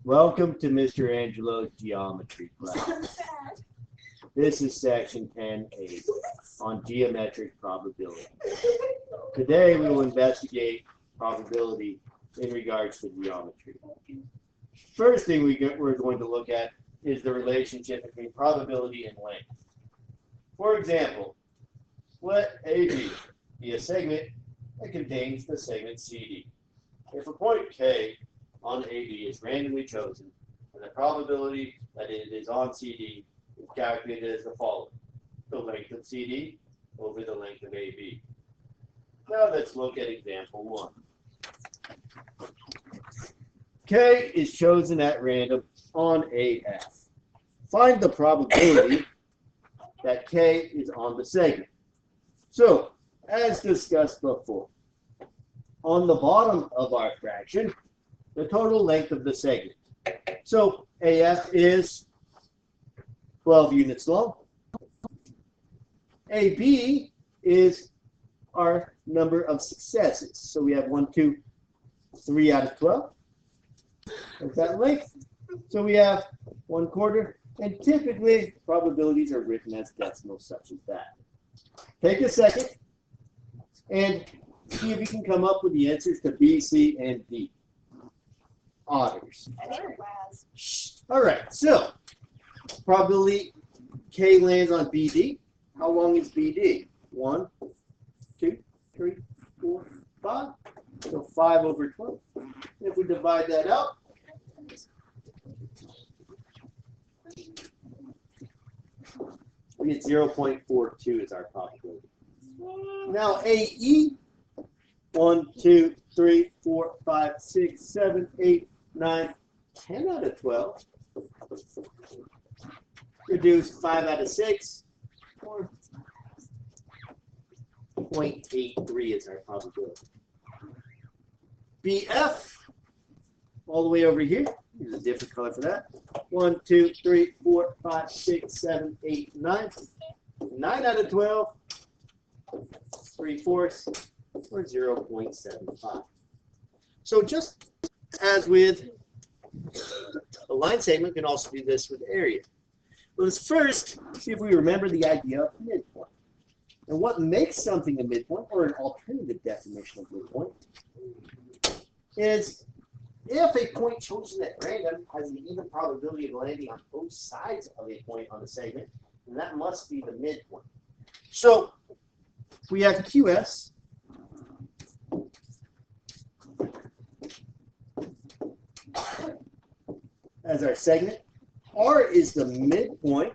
Welcome to Mr. Angelo's geometry class. This is section 10A on geometric probability. Today we will investigate probability in regards to geometry. First thing we're going to look at is the relationship between probability and length. For example, let AB be a segment that contains the segment CD. If a point K on AB is randomly chosen, and the probability that it is on CD is calculated as the following: the length of CD over the length of AB. Now let's look at example 1. K is chosen at random on AF. Find the probability that K is on the segment. So, as discussed before, on the bottom of our fraction, the total length of the segment. So AF is 12 units long. AB is our number of successes. So we have 1, 2, 3 out of 12. That's that length. So we have 1/4. And typically, probabilities are written as decimals such as that. Take a second and see if you can come up with the answers to B, C, and D. Otters. All right, so probability K lands on BD. How long is BD? 1, 2, 3, 4, 5. So 5 over 12. If we divide that out, we get 0.42 is our probability. Now AE, 1, 2, 3, 4, 5, 6, 7, 8, 9, 10 out of 12. Reduce 5 out of 6. 0.83 is our probability. BF, all the way over here. Here's a different color for that. 1, 2, 3, 4, 5, 6, 7, 8, 9. 9 out of 12. 3/4 or 0.75. So just as with a line segment, we can also do this with area. Let's first see if we remember the idea of midpoint. And what makes something a midpoint, or an alternative definition of midpoint, is if a point chosen at random has an even probability of landing on both sides of a point on the segment, then that must be the midpoint. So we have QS as our segment. R is the midpoint.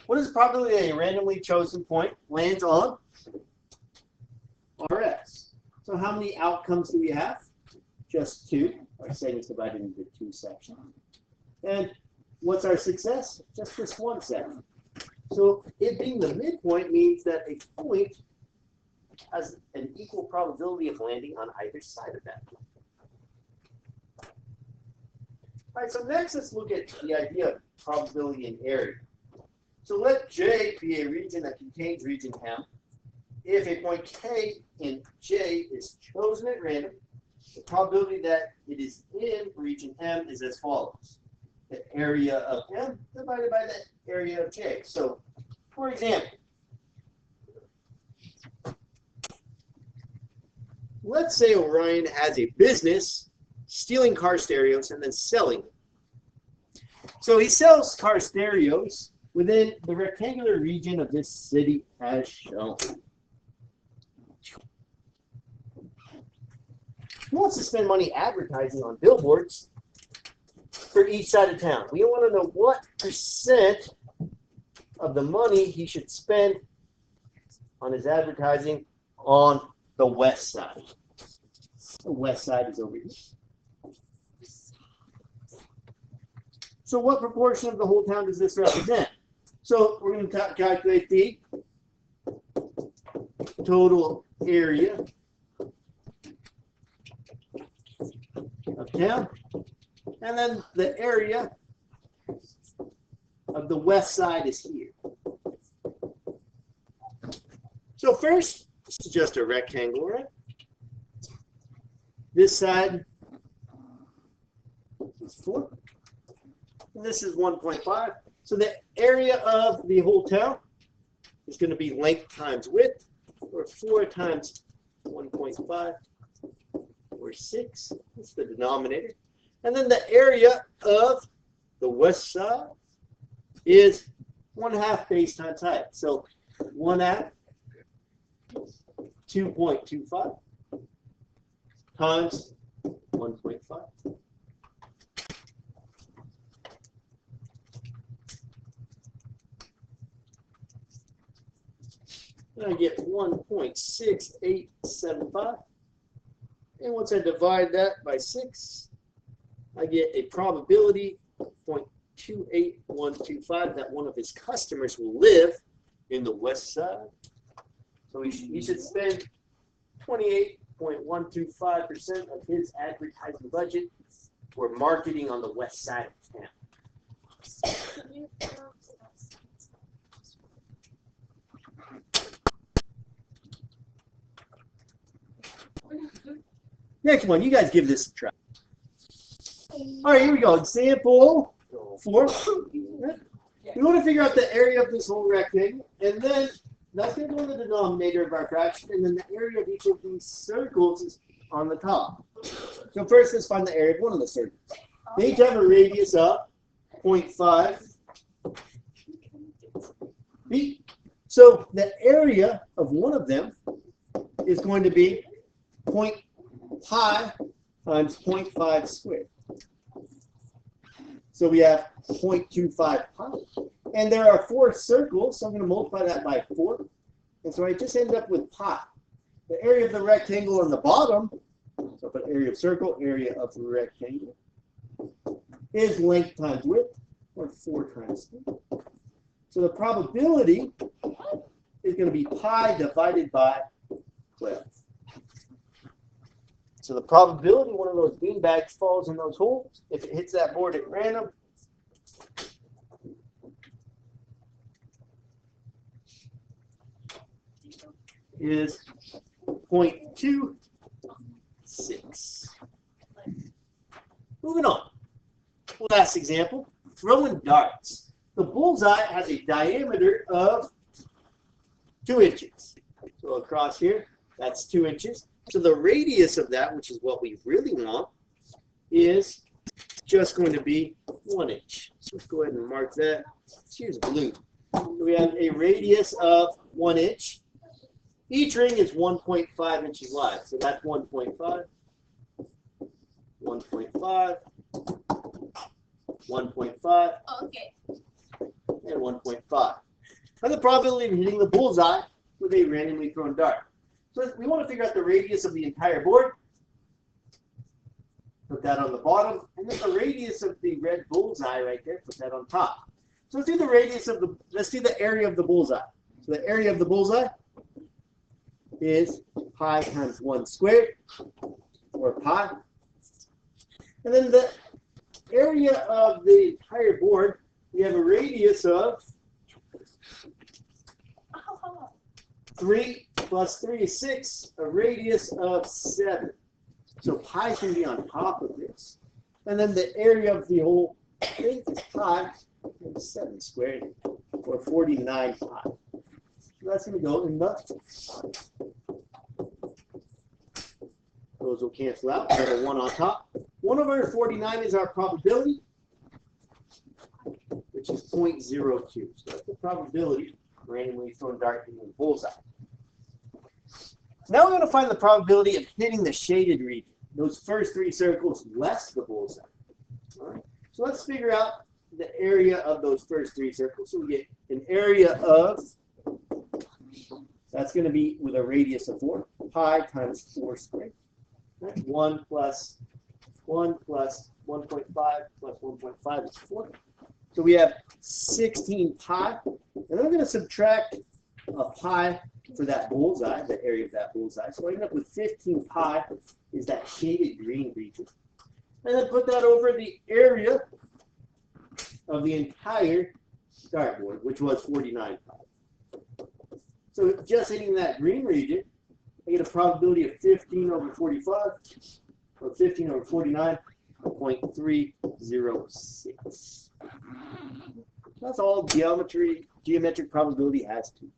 What is the probability that a randomly chosen point lands on? RS. So how many outcomes do we have? Just 2. Our segment's divided into 2 sections. And what's our success? Just this one section. So it being the midpoint means that a point has an equal probability of landing on either side of that point. All right, so next let's look at the idea of probability in area. So let J be a region that contains region M. If a point K in J is chosen at random, the probability that it is in region M is as follows: the area of M divided by the area of J. So, for example, let's say Orion has a business stealing car stereos and then selling them. So he sells car stereos within the rectangular region of this city as shown. He wants to spend money advertising on billboards for each side of town. We want to know what percent of the money he should spend on his advertising on the west side. The west side is over here. So what proportion of the whole town does this represent? So we're going to calculate the total area of town, and then the area of the west side is here. So first, this is just a rectangle, right? This side is 4. And this is 1.5. So the area of the whole town is going to be length times width, or 4 times 1.5, or 6. That's the denominator. And then the area of the west side is 1/2 base times height. So 1/2, 2.25 times 1.5. And I get 1.6875. And once I divide that by 6, I get a probability of 0.28125 that one of his customers will live in the west side. So he should spend 28.125% of his advertising budget for marketing on the west side of town. Next one, you guys give this a try. All right, here we go. Example 4. We want to figure out the area of this whole rectangle, and then that's going to go in the denominator of our fraction, and then the area of each of these circles is on the top. So first, let's find the area of one of the circles. They each have a radius of 0.5 feet. So the area of one of them is going to be pi times 0.5 squared. So we have 0.25 pi. And there are 4 circles, so I'm going to multiply that by 4. And so I just end up with pi. The area of the rectangle on the bottom, so put area of circle, area of the rectangle, is length times width, or 4 times 3. So the probability is going to be pi divided by 12. So the probability one of those beanbags falls in those holes, if it hits that board at random, is 0.26. Moving on. Last example, throwing darts. The bullseye has a diameter of 2 inches. So across here, that's 2 inches. So the radius of that, which is what we really want, is just going to be 1 inch. So let's go ahead and mark that. Let's use blue. We have a radius of 1 inch. Each ring is 1.5 inches wide. So that's 1.5, 1.5, 1.5, Okay. and 1.5. And the probability of hitting the bullseye with a randomly thrown dart. So we want to figure out the radius of the entire board. Put that on the bottom. And then the radius of the red bullseye right there, put that on top. So let's do the radius of the, let's do the area of the bullseye. So the area of the bullseye is pi times 1 squared, or pi. And then the area of the entire board, we have a radius of 3 plus 3 is 6, a radius of 7. So pi can be on top of this. And then the area of the whole thing is pi times 7 squared, or 49 pi. So that's going to go in the, those will cancel out. We have a 1 on top. 1 over 49 is our probability, which is 0.02. So that's the probability of randomly thrown dart hitting the bullseye. Now we're going to find the probability of hitting the shaded region, those first 3 circles less the bullseye. All right. So let's figure out the area of those first 3 circles. So we get an area of, that's going to be with a radius of 4, pi times 4 squared. Right? 1 plus 1 plus 1.5 plus 1.5 is 4. So we have 16 pi. And I'm going to subtract a pi for that bullseye, the area of that bullseye. So I end up with 15 pi is that shaded green region. And then put that over the area of the entire dartboard, which was 49 pi. So just hitting that green region, I get a probability of 15 over 45, or 15 over 49, 0.306. That's all geometric probability has to.